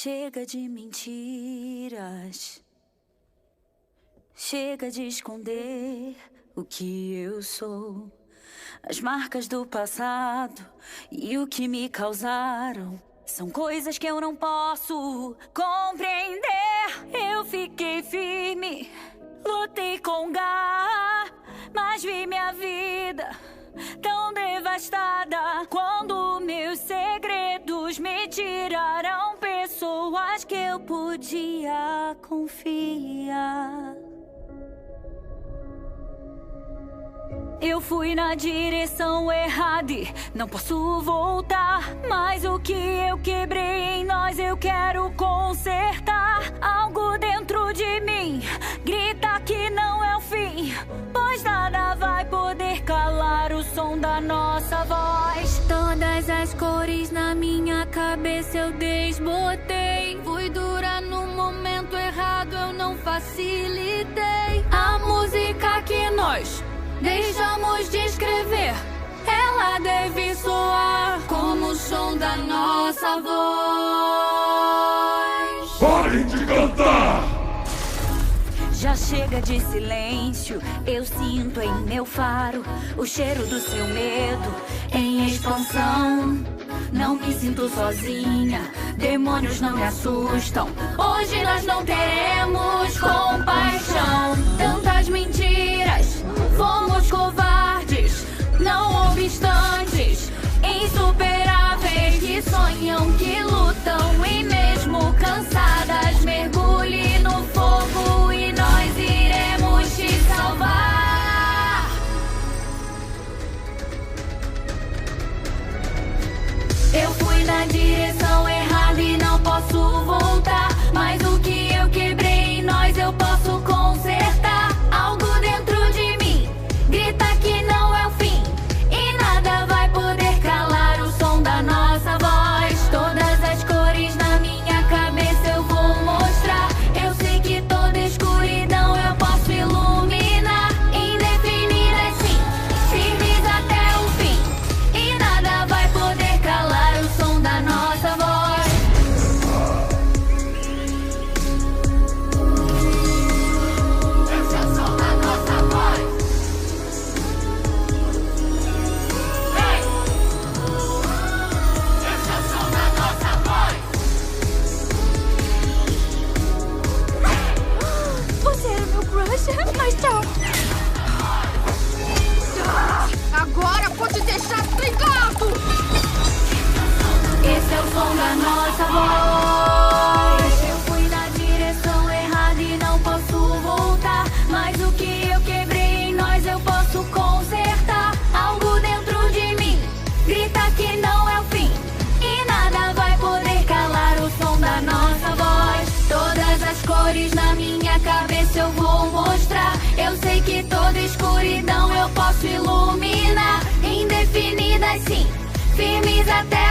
Chega de mentiras, chega de esconder o que eu sou. As marcas do passado e o que me causaram são coisas que eu não posso compreender. Eu fiquei firme, lutei com garra, mas vi minha vida tão devastada quando meus segredos me tiraram pessoas que eu podia confiar. Eu fui na direção errada e não posso voltar. Mas o que eu quebrei em nós eu quero consertar. Algo dentro de mim grita que não é o fim, pois nada vai poder calar o som da nossa voz. Todas as cores na minha cabeça eu desbotei. Fui dura no momento errado, eu não facilitei. A música que nós deixamos de escrever, ela deve soar como o som da nossa voz. Parem de cantar! Já chega de silêncio, eu sinto em meu faro o cheiro do seu medo em expansão. Não me sinto sozinha, demônios não me assustam. Hoje nós não teremos compaixão. Tantas mentiras, fomos covardes, não obstantes, insuperáveis, que sonham, que lutam e mesmo cansadas, mergulhe no fogo e nós iremos te salvar. Eu fui na direção errada e não posso voltar, mas o que eu quebrei em nós eu posso consertar. Algo dentro de mim grita que não é o fim e nada vai poder calar o som da nossa voz. Todas as cores na minha cabeça eu vou mostrar. Eu sei que toda escuridão eu posso iluminar. Indefinidas sim, firmes até o fim, e nada vai poder calar o som da nossa voz. Esse é o som da nossa voz. Ei! Esse é o som da nossa voz. Você era meu crush, mas tchau. Agora pode deixar ligado. Esse é o som da nossa voz. Eu fui na direção errada e não posso voltar, mas o que eu quebrei em nós eu posso consertar. Algo dentro de mim grita que não é o fim e nada vai poder calar o som da nossa voz. Todas as cores na minha cabeça eu vou mostrar. Eu sei que toda escuridão eu posso iluminar. Indefinidas sim, firmes até